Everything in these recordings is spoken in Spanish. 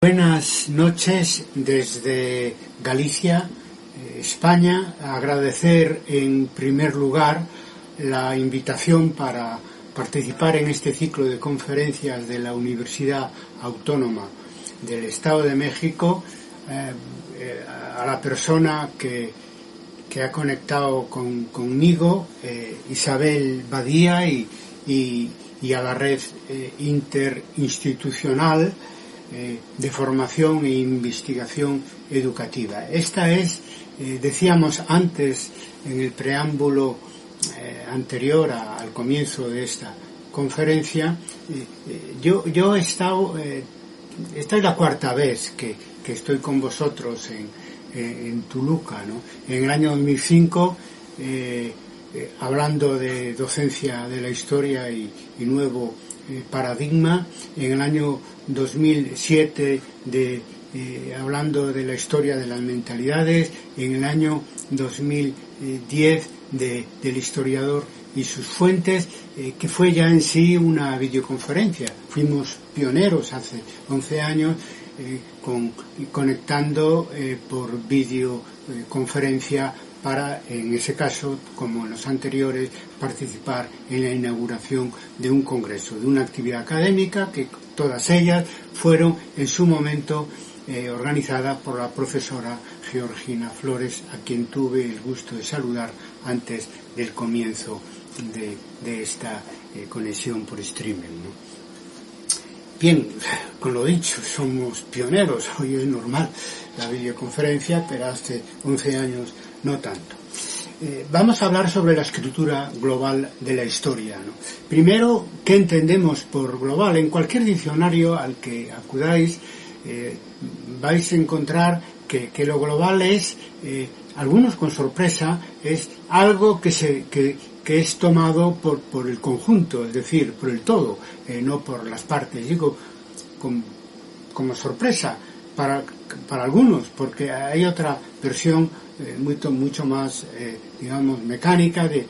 Buenas noches desde Galicia, España. Agradecer en primer lugar la invitación para participar en este ciclo de conferencias de la Universidad Autónoma del Estado de México, a la persona que ha conectado conmigo, Isabel Badía, y a la red interinstitucional de formación e investigación educativa. Esta es, decíamos antes en el preámbulo anterior al comienzo de esta conferencia, yo he estado, esta es la cuarta vez que estoy con vosotros en Toluca, ¿no? En el año 2005, hablando de docencia de la historia y nuevo paradigma. En el año 2007 hablando de la historia de las mentalidades. En el año 2010 del historiador y sus fuentes, que fue ya en sí una videoconferencia. Fuimos pioneros hace 11 años conectando por videoconferencia para, en ese caso, como en los anteriores, participar en la inauguración de un congreso, de una actividad académica que todas ellas fueron en su momento organizadas por la profesora Georgina Flores, a quien tuve el gusto de saludar antes del comienzo de esta conexión por streaming, ¿no? Bien, con lo dicho, somos pioneros. Hoy es normal la videoconferencia, pero hace 11 años no tanto. Vamos a hablar sobre la escritura global de la historia, ¿no? Primero, ¿qué entendemos por global? En cualquier diccionario al que acudáis vais a encontrar que lo global es, algunos con sorpresa, es algo que es tomado por el conjunto, es decir, por el todo, no por las partes. Digo como sorpresa para algunos, porque hay otra versión mucho más, digamos, mecánica de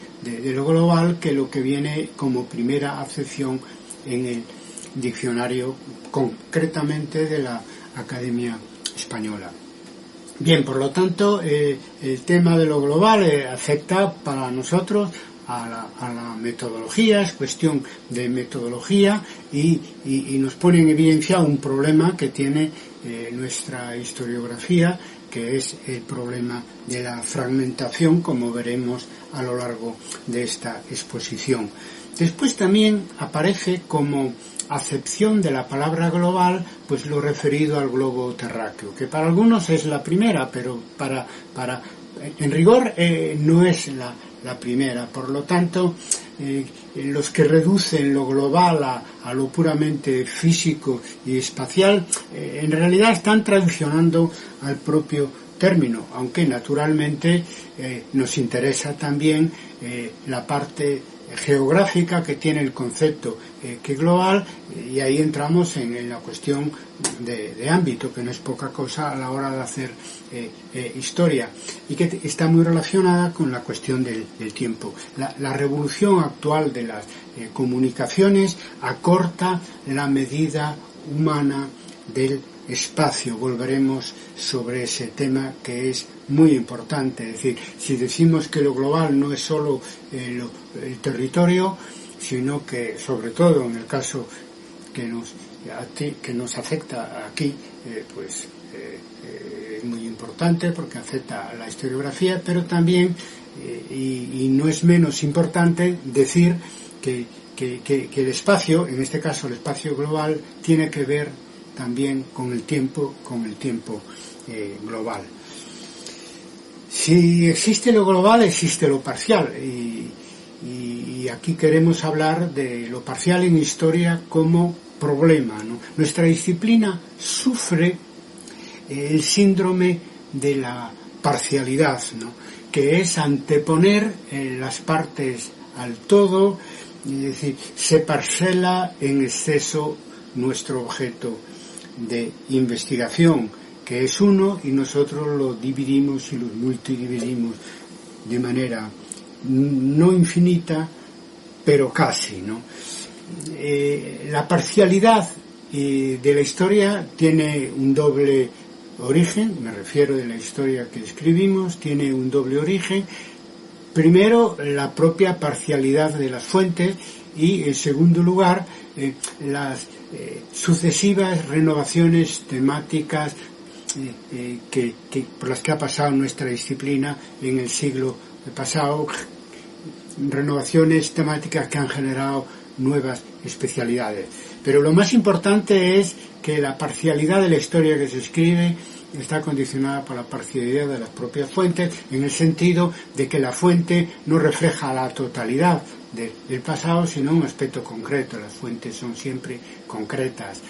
lo global, que lo que viene como primera acepción en el diccionario, concretamente de la Academia Española. Bien, por lo tanto, el tema de lo global afecta para nosotros a la metodología, es cuestión de metodología, y nos pone en evidencia un problema que tiene nuestra historiografía, que es el problema de la fragmentación, como veremos a lo largo de esta exposición. Después también aparece como acepción de la palabra global, pues lo referido al globo terráqueo, que para algunos es la primera, pero en rigor no es la primera. Por lo tanto, los que reducen lo global a lo puramente físico y espacial, en realidad están traicionando al propio término, aunque naturalmente nos interesa también la parte geográfica que tiene el concepto que global, y ahí entramos en la cuestión de ámbito, que no es poca cosa a la hora de hacer historia, y que está muy relacionada con la cuestión del tiempo. La revolución actual de las comunicaciones acorta la medida humana del espacio. Volveremos sobre ese tema, que es muy importante. Es decir, si decimos que lo global no es solo el territorio, sino que, sobre todo en el caso que nos afecta aquí, es muy importante porque afecta a la historiografía, pero también, y no es menos importante, decir que el espacio, en este caso el espacio global, tiene que ver también con el tiempo global. Si existe lo global, existe lo parcial, y aquí queremos hablar de lo parcial en historia como problema, ¿no? Nuestra disciplina sufre el síndrome de la parcialidad, ¿no? Que es anteponer las partes al todo, es decir, se parcela en exceso nuestro objeto de investigación, que es uno, y nosotros lo dividimos y lo multidividimos de manera no infinita, pero casi, ¿no? La parcialidad y de la historia tiene un doble origen, me refiero de la historia que escribimos, tiene un doble origen. Primero, la propia parcialidad de las fuentes y, en segundo lugar, las sucesivas renovaciones temáticas por las que ha pasado nuestra disciplina en el siglo pasado, renovaciones temáticas que han generado nuevas especialidades. Pero lo más importante es que la parcialidad de la historia que se escribe está condicionada por la parcialidad de las propias fuentes, en el sentido de que la fuente no refleja la totalidad del pasado, sino un aspecto concreto. Las fuentes son siempre concretas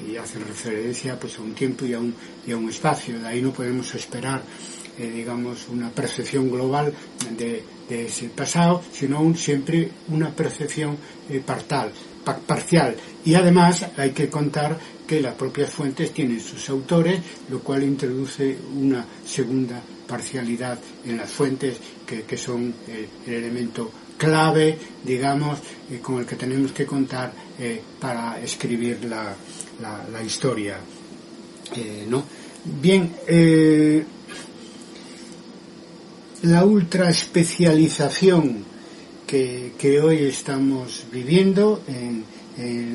y hacen referencia pues a un tiempo y a un espacio. De ahí no podemos esperar digamos una percepción global de ese pasado, sino siempre una percepción parcial. Y además hay que contar que las propias fuentes tienen sus autores, lo cual introduce una segunda parcialidad en las fuentes que son el elemento clave, digamos, con el que tenemos que contar para escribir la historia, ¿no? Bien, la ultraespecialización que hoy estamos viviendo en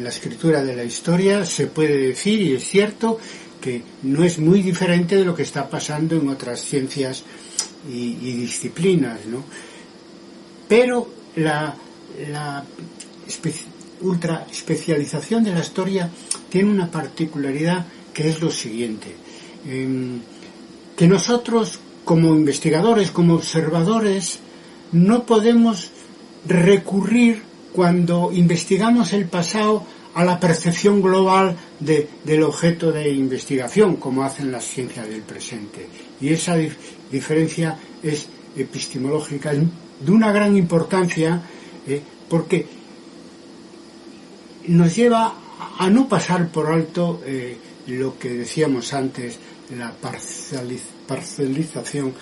la escritura de la historia, se puede decir, y es cierto, que no es muy diferente de lo que está pasando en otras ciencias y disciplinas, ¿no? Pero la ultraespecialización de la historia tiene una particularidad que es lo siguiente, que nosotros como investigadores, como observadores, no podemos recurrir cuando investigamos el pasado a la percepción global del objeto de investigación, como hacen las ciencias del presente. Y esa diferencia es epistemológica, de una gran importancia, porque nos lleva a no pasar por alto lo que decíamos antes, la parcelización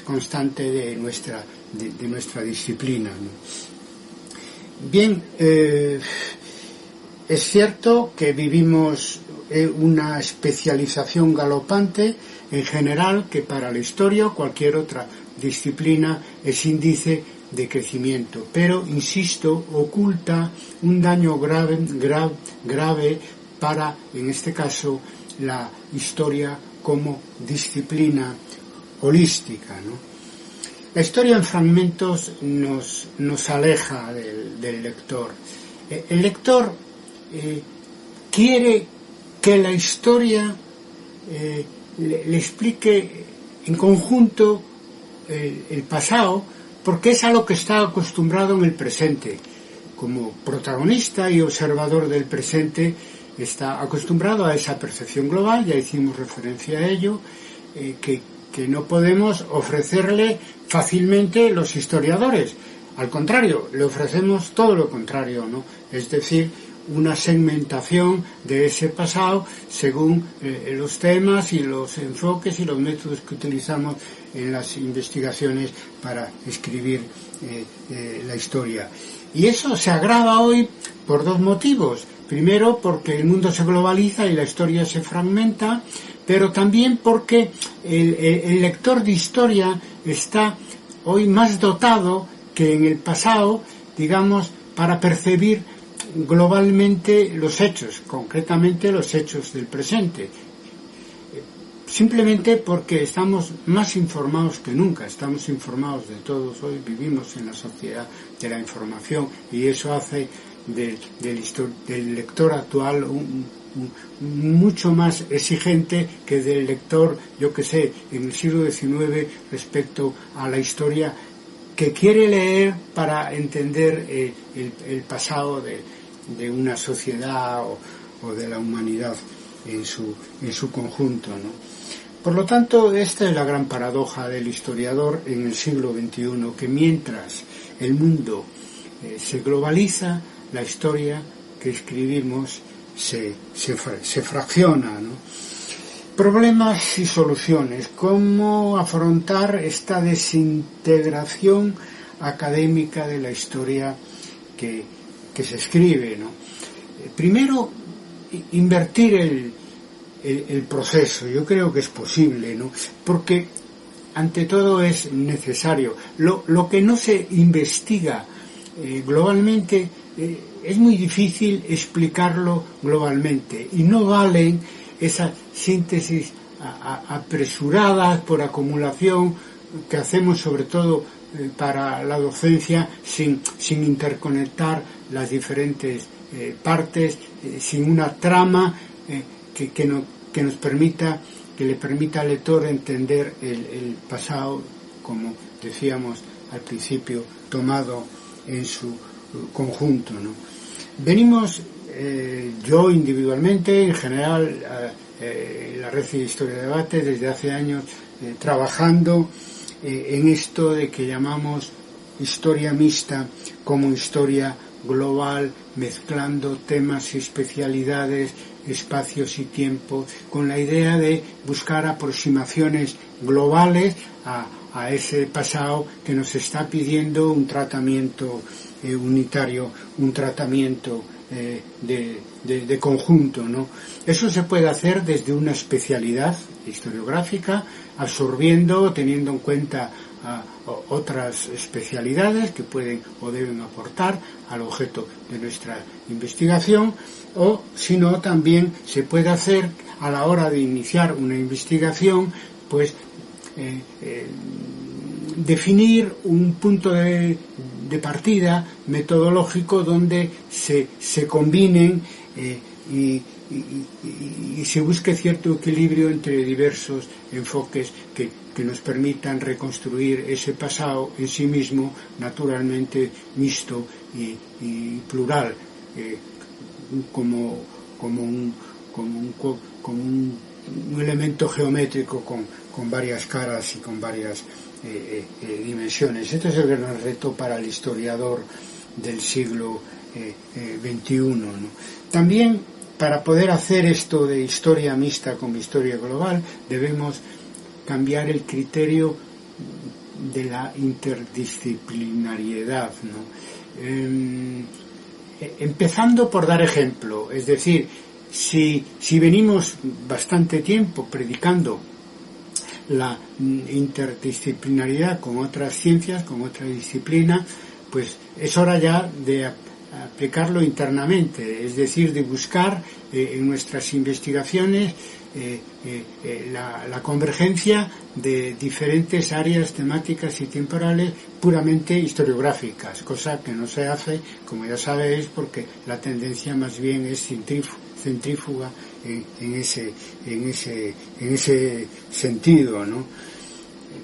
constante de nuestra disciplina, ¿no? Bien, es cierto que vivimos una especialización galopante en general, que para la historia o cualquier otra disciplina es índice de crecimiento, pero, insisto, oculta un daño grave para, en este caso, la historia como disciplina holística, ¿no? La historia en fragmentos nos aleja del lector. El lector quiere que la historia le explique en conjunto el pasado, porque es a lo que está acostumbrado en el presente. Como protagonista y observador del presente, está acostumbrado a esa percepción global, ya hicimos referencia a ello, que no podemos ofrecerle fácilmente los historiadores. Al contrario, le ofrecemos todo lo contrario, ¿no? Es decir, una segmentación de ese pasado según los temas y los enfoques y los métodos que utilizamos en las investigaciones para escribir la historia. Y eso se agrava hoy por dos motivos. Primero, porque el mundo se globaliza y la historia se fragmenta, pero también porque el lector de historia está hoy más dotado que en el pasado, digamos, para percibir globalmente los hechos, concretamente los hechos del presente. Simplemente porque estamos más informados que nunca, estamos informados de todos, hoy vivimos en la sociedad de la información y eso hace del lector actual mucho más exigente que del lector, yo que sé, en el siglo XIX respecto a la historia que quiere leer para entender el pasado de una sociedad o de la humanidad en su conjunto, ¿no? Por lo tanto, esta es la gran paradoja del historiador en el siglo XXI, que mientras el mundo se globaliza, la historia que escribimos se fracciona, ¿no? Problemas y soluciones. ¿Cómo afrontar esta desintegración académica de la historia que que se escribe, ¿no? Primero, invertir el proceso. Yo creo que es posible, ¿no? Porque ante todo es necesario. Lo que no se investiga globalmente es muy difícil explicarlo globalmente, y no valen esas síntesis apresuradas por acumulación que hacemos sobre todo para la docencia sin interconectar las diferentes partes, sin una trama que nos permita, que le permita al lector entender el pasado, como decíamos al principio, tomado en su conjunto, ¿no? Venimos, yo individualmente, en general, la Red de Historia de Debate, desde hace años trabajando en esto de que llamamos historia mixta como historia global, mezclando temas y especialidades, espacios y tiempo, con la idea de buscar aproximaciones globales a ese pasado que nos está pidiendo un tratamiento unitario, un tratamiento de conjunto, ¿no? Eso se puede hacer desde una especialidad historiográfica, absorbiendo, teniendo en cuenta otras especialidades que pueden o deben aportar al objeto de nuestra investigación, o si no, también se puede hacer a la hora de iniciar una investigación, pues definir un punto de partida metodológico donde se combinen y se busque cierto equilibrio entre diversos enfoques que nos permitan reconstruir ese pasado en sí mismo, naturalmente mixto y plural, como un elemento geométrico con varias caras y con varias dimensiones. Este es el gran reto para el historiador del siglo XXI, ¿no? También, para poder hacer esto de historia mixta como historia global, debemos cambiar el criterio de la interdisciplinariedad, ¿no? Empezando por dar ejemplo, es decir, si venimos bastante tiempo predicando la interdisciplinaridad con otras ciencias, con otra disciplina, pues es hora ya de aplicarlo internamente, es decir, de buscar en nuestras investigaciones la convergencia de diferentes áreas temáticas y temporales puramente historiográficas, cosa que no se hace, como ya sabéis, porque la tendencia más bien es centrífuga en ese sentido, ¿no?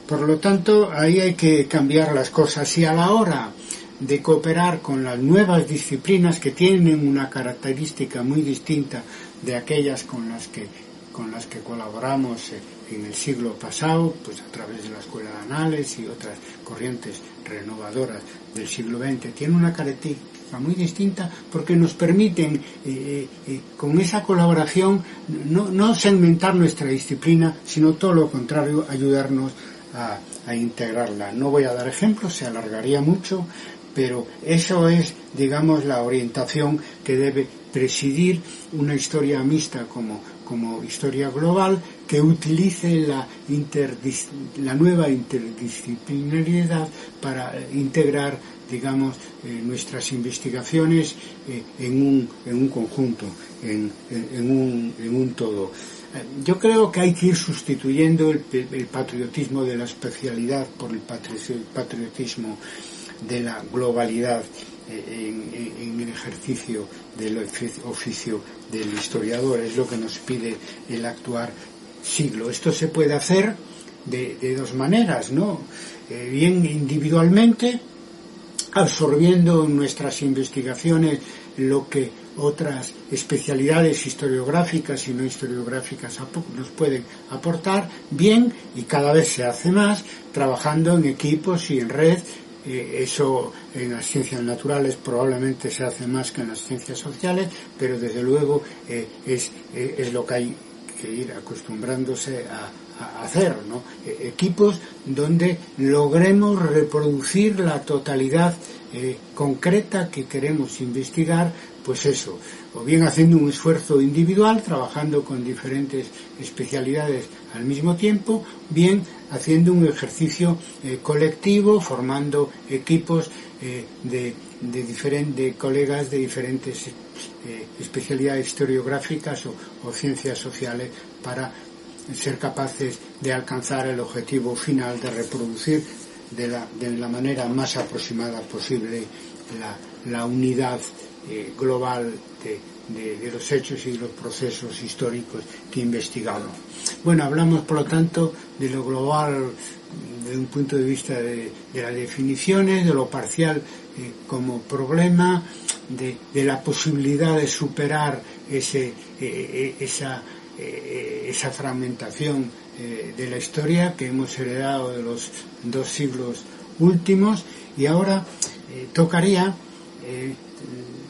Por lo tanto, ahí hay que cambiar las cosas, y a la hora de cooperar con las nuevas disciplinas que tienen una característica muy distinta de aquellas con las que colaboramos en el siglo pasado, pues a través de la Escuela de Anales y otras corrientes renovadoras del siglo XX, tiene una característica muy distinta porque nos permiten con esa colaboración no segmentar nuestra disciplina, sino todo lo contrario, ayudarnos a integrarla. No voy a dar ejemplos, se alargaría mucho, pero eso es, digamos, la orientación que debe presidir una historia mixta como historia global, que utilice la nueva interdisciplinariedad para integrar, digamos, nuestras investigaciones en un conjunto, en un todo. Yo creo que hay que ir sustituyendo el patriotismo de la especialidad por el patriotismo de la globalidad en el ejercicio del oficio del historiador. Es lo que nos pide el actual siglo. Esto se puede hacer de dos maneras, ¿no? Bien individualmente, absorbiendo en nuestras investigaciones lo que otras especialidades historiográficas y no historiográficas nos pueden aportar, bien, y cada vez se hace más, trabajando en equipos y en red. Eso en las ciencias naturales probablemente se hace más que en las ciencias sociales, pero desde luego es lo que hay que ir acostumbrándose hacer, ¿no? Equipos donde logremos reproducir la totalidad concreta que queremos investigar, pues eso, o bien haciendo un esfuerzo individual, trabajando con diferentes especialidades al mismo tiempo, bien haciendo un ejercicio colectivo, formando equipos de colegas de diferentes especialidades historiográficas o ciencias sociales para ser capaces de alcanzar el objetivo final de reproducir de la manera más aproximada posible la unidad global de los hechos y de los procesos históricos que investigamos. Bueno, hablamos por lo tanto de lo global desde un punto de vista de las definiciones, de lo parcial como problema, de la posibilidad de superar esa fragmentación de la historia que hemos heredado de los 2 siglos últimos, y ahora tocaría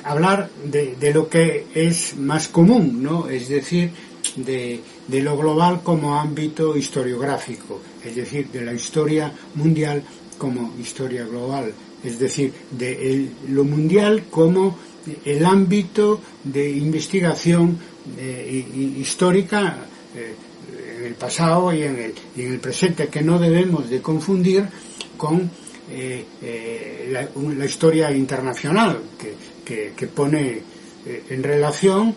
hablar de lo que es más común, ¿no? Es decir, de lo global como ámbito historiográfico, es decir, de la historia mundial como historia global, es decir, de lo mundial como el ámbito de investigación histórica en el pasado y en el presente, que no debemos de confundir con la historia internacional, que pone en relación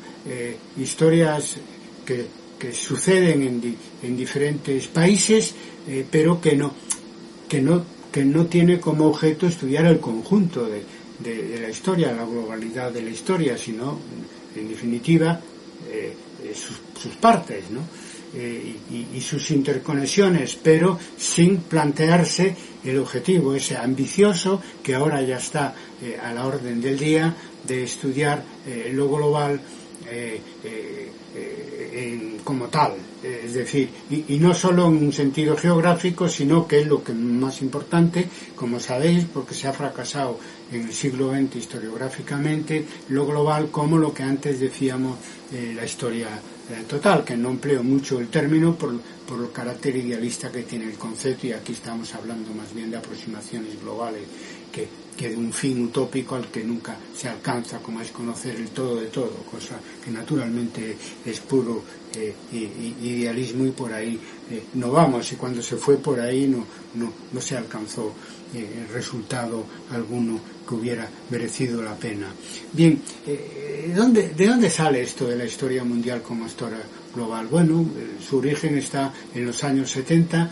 historias que suceden en diferentes países, pero que no tiene como objeto estudiar el conjunto de la historia, la globalidad de la historia, sino, en definitiva, sus partes, ¿no? Y sus interconexiones, pero sin plantearse el objetivo ese ambicioso que ahora ya está a la orden del día, de estudiar lo global como tal, es decir, y no solo en un sentido geográfico, sino que es lo que más importante, como sabéis, porque se ha fracasado en el siglo XX historiográficamente, lo global como lo que antes decíamos la historia total, que no empleo mucho el término por el carácter idealista que tiene el concepto, y aquí estamos hablando más bien de aproximaciones globales que de un fin utópico al que nunca se alcanza, como es conocer el todo de todo, cosa que naturalmente es puro idealismo, y por ahí no vamos, y cuando se fue por ahí no se alcanzó resultado alguno que hubiera merecido la pena. Bien, ¿de dónde sale esto de la historia mundial como historia global? Bueno, su origen está en los años 70,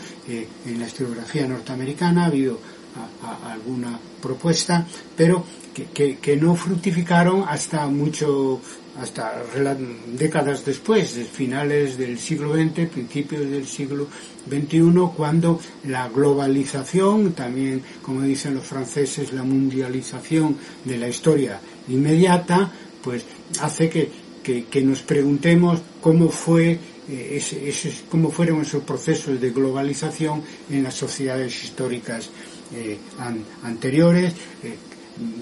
en la historiografía norteamericana ha habido alguna propuesta, pero que no fructificaron hasta décadas después, finales del siglo XX, principios del siglo XXI, cuando la globalización, también como dicen los franceses, la mundialización de la historia inmediata, pues hace que nos preguntemos cómo fueron esos procesos de globalización en las sociedades históricas anteriores,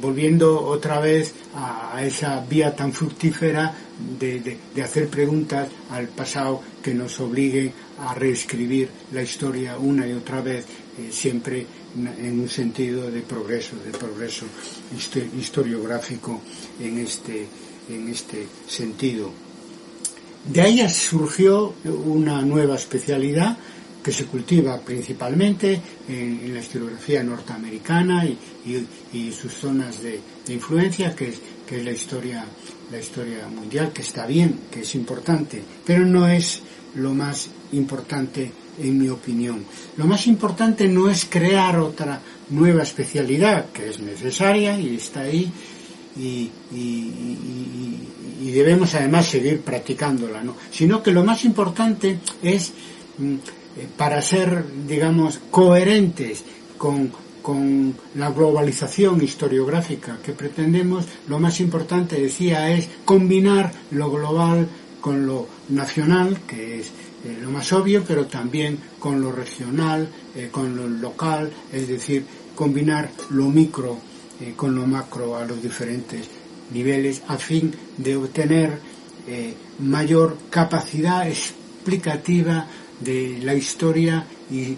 volviendo otra vez a esa vía tan fructífera de hacer preguntas al pasado que nos obliguen a reescribir la historia una y otra vez, siempre en un sentido de progreso historiográfico en este sentido. De ahí surgió una nueva especialidad que se cultiva principalmente en la historiografía norteamericana y sus zonas de influencia, que es la historia mundial, que está bien, que es importante, pero no es lo más importante en mi opinión. Lo más importante no es crear otra nueva especialidad, que es necesaria y está ahí, y debemos además seguir practicándola, ¿no? Sino que lo más importante es, para ser, digamos, coherentes con la globalización historiográfica que pretendemos, lo más importante, decía, es combinar lo global con lo nacional, que es lo más obvio, pero también con lo regional, con lo local, es decir, combinar lo micro con lo macro a los diferentes niveles, a fin de obtener mayor capacidad explicativa de la historia y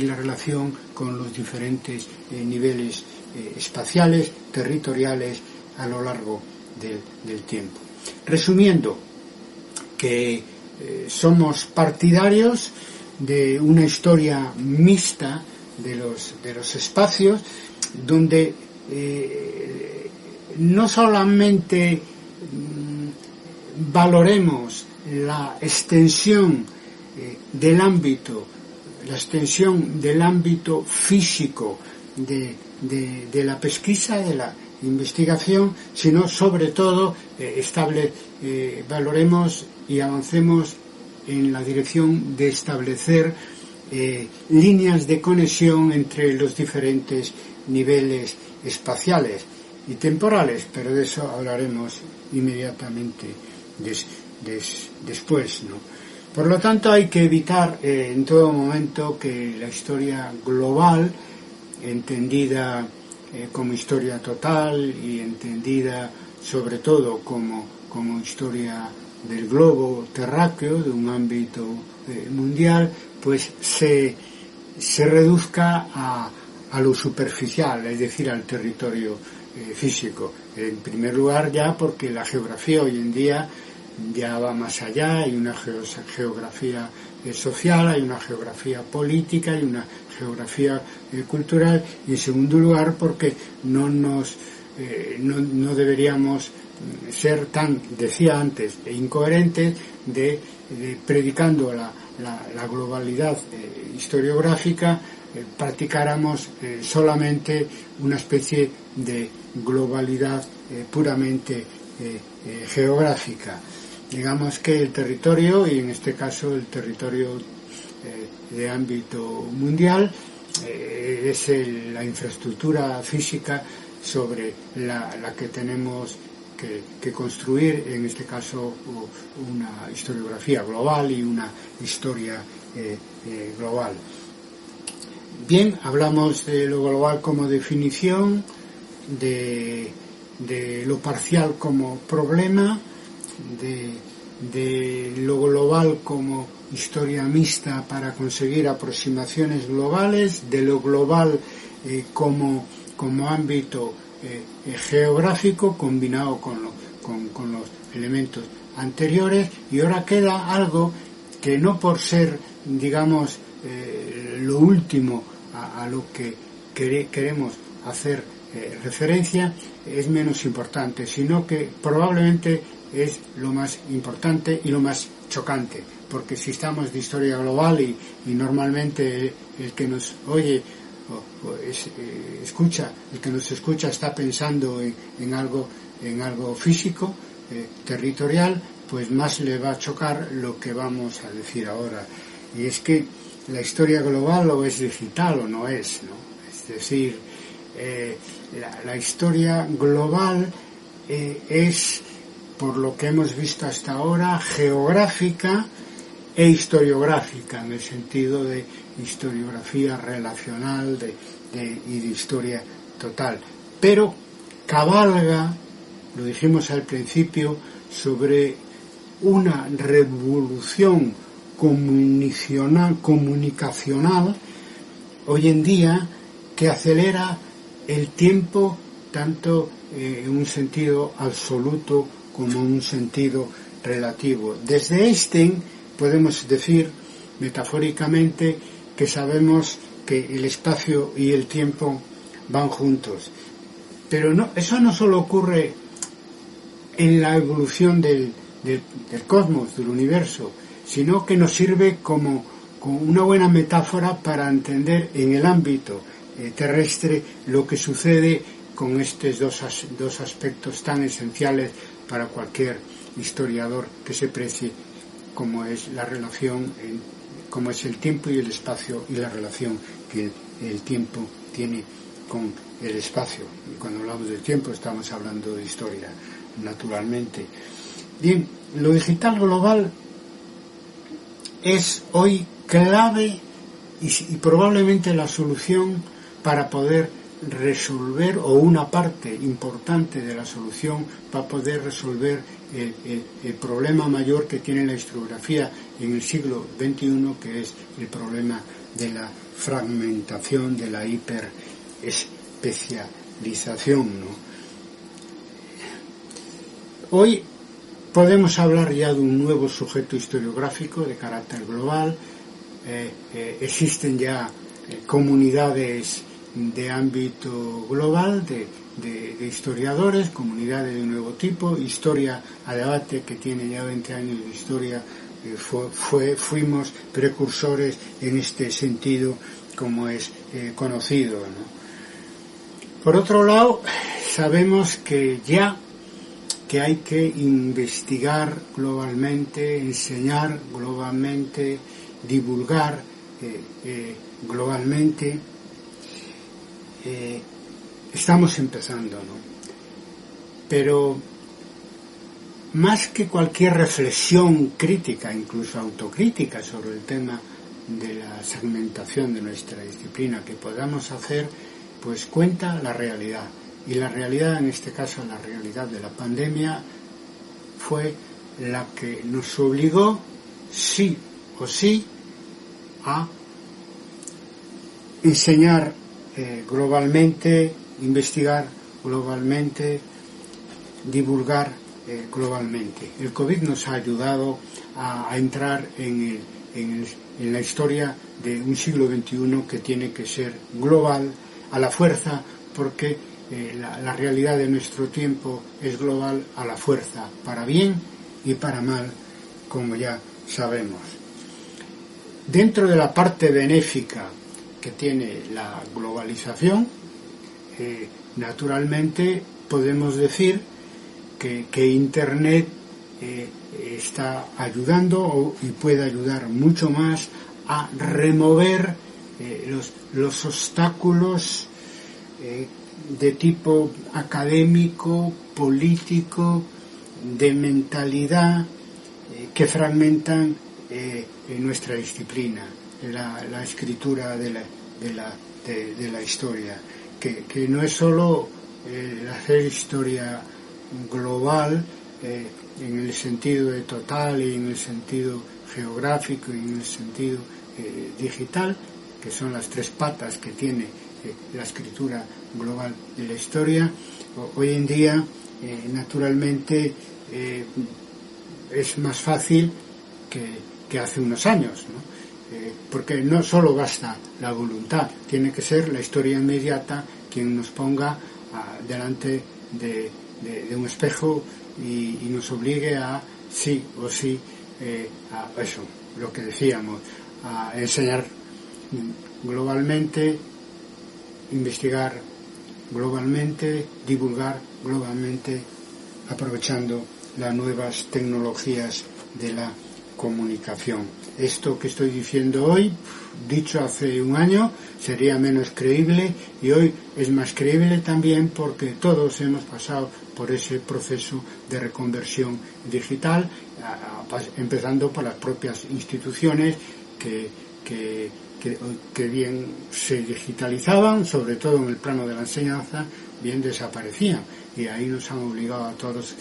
la relación con los diferentes niveles espaciales, territoriales a lo largo del tiempo. Resumiendo, que somos partidarios de una historia mixta de los espacios, donde no solamente valoremos la extensión del ámbito, físico de la pesquisa, de la investigación, sino sobre todo valoremos y avancemos en la dirección de establecer líneas de conexión entre los diferentes niveles espaciales y temporales, pero de eso hablaremos inmediatamente después, ¿no? Por lo tanto, hay que evitar en todo momento que la historia global, entendida como historia total y entendida sobre todo como historia del globo terráqueo, de un ámbito mundial, pues se reduzca a lo superficial, es decir, al territorio físico. En primer lugar, ya porque la geografía hoy en día ya va más allá, hay una geografía social, hay una geografía política, hay una geografía cultural, y en segundo lugar porque no deberíamos ser tan, decía antes, incoherentes de predicando la globalidad historiográfica, practicáramos solamente una especie de globalidad puramente geográfica. Digamos que el territorio, y en este caso el territorio de ámbito mundial, es la infraestructura física sobre la que tenemos que construir, en este caso una historiografía global y una historia global. Bien, hablamos de lo global como definición, de lo parcial como problema, de lo global como historia mixta para conseguir aproximaciones globales, de lo global como ámbito geográfico combinado con los elementos anteriores, y ahora queda algo que no por ser, digamos, lo último a lo que queremos hacer referencia es menos importante, sino que probablemente es lo más importante y lo más chocante, porque si estamos de historia global y normalmente el que nos oye el que nos escucha está pensando en algo físico, territorial, pues más le va a chocar lo que vamos a decir ahora, y es que la historia global o es digital o no es, ¿no? Es decir, la historia global es, por lo que hemos visto hasta ahora, geográfica e historiográfica, en el sentido de historiografía relacional y de historia total, pero cabalga, lo dijimos al principio, sobre una revolución comunicacional hoy en día que acelera el tiempo tanto en un sentido absoluto como en un sentido relativo. Desde Einstein podemos decir metafóricamente que sabemos que el espacio y el tiempo van juntos, pero eso no solo ocurre en la evolución del cosmos, del universo, sino que nos sirve como una buena metáfora para entender en el ámbito terrestre lo que sucede con estos dos aspectos tan esenciales para cualquier historiador que se precie, como es la relación, como es el tiempo y el espacio, y la relación que el tiempo tiene con el espacio. Y cuando hablamos del tiempo estamos hablando de historia, naturalmente. Bien, lo digital global es hoy clave y probablemente la solución para poder resolver, o una parte importante de la solución para poder resolver el problema mayor que tiene la historiografía en el siglo XXI, que es el problema de la fragmentación, de la hiperespecialización, ¿no? Hoy podemos hablar ya de un nuevo sujeto historiográfico de carácter global. Existen ya comunidades de ámbito global de historiadores, comunidades de un nuevo tipo. Historia a Debate, que tiene ya 20 años de historia, fuimos precursores en este sentido, como es conocido, ¿no? Por otro lado, sabemos que hay que investigar globalmente, enseñar globalmente, divulgar globalmente. Estamos empezando, ¿no? Pero más que cualquier reflexión crítica, incluso autocrítica, sobre el tema de la segmentación de nuestra disciplina que podamos hacer, pues cuenta la realidad. Y la realidad, en este caso la realidad de la pandemia, fue la que nos obligó, sí o sí, a enseñar globalmente, investigar globalmente, divulgar globalmente. El COVID nos ha ayudado a entrar en la historia de un siglo XXI que tiene que ser global a la fuerza, porque la realidad de nuestro tiempo es global a la fuerza, para bien y para mal, como ya sabemos. Dentro de la parte benéfica que tiene la globalización, naturalmente podemos decir que Internet está ayudando y puede ayudar mucho más a remover los obstáculos de tipo académico, político, de mentalidad, que fragmentan nuestra disciplina, la escritura de la historia, que no es solo hacer historia global en el sentido de total y en el sentido geográfico y en el sentido digital, que son las tres patas que tiene la escritura global de la historia. Hoy en día, naturalmente, es más fácil que hace unos años, ¿no? Porque no solo basta la voluntad, tiene que ser la historia inmediata quien nos ponga delante de un espejo y nos obligue a sí o sí a eso, lo que decíamos, a enseñar globalmente, investigar globalmente, divulgar globalmente, aprovechando las nuevas tecnologías de la comunicación. Esto que estoy diciendo hoy, dicho hace un año, sería menos creíble, y hoy es más creíble también porque todos hemos pasado por ese proceso de reconversión digital, empezando por las propias instituciones que bien se digitalizaban, sobre todo en el plano de la enseñanza, bien desaparecían, y ahí nos han obligado a todos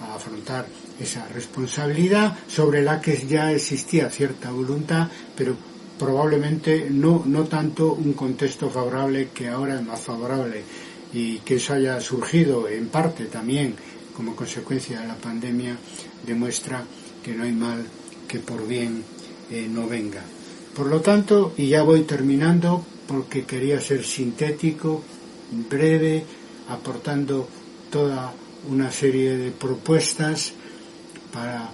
a afrontar esa responsabilidad sobre la que ya existía cierta voluntad, pero probablemente no tanto un contexto favorable, que ahora es más favorable, y que eso haya surgido en parte también como consecuencia de la pandemia demuestra que no hay mal que por bien no venga. Por lo tanto, y ya voy terminando porque quería ser sintético, breve, aportando toda una serie de propuestas para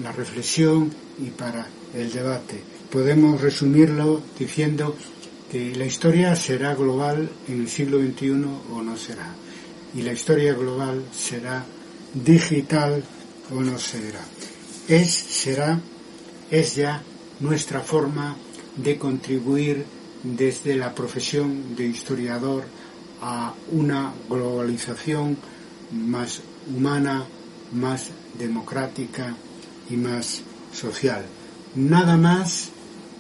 la reflexión y para el debate. Podemos resumirlo diciendo que la historia será global en el siglo XXI o no será, y la historia global será digital o no será. Es ya nuestra forma de contribuir desde la profesión de historiador a una globalización más humana, más democrática y más social. Nada más,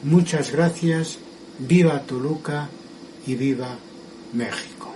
muchas gracias, viva Toluca y viva México.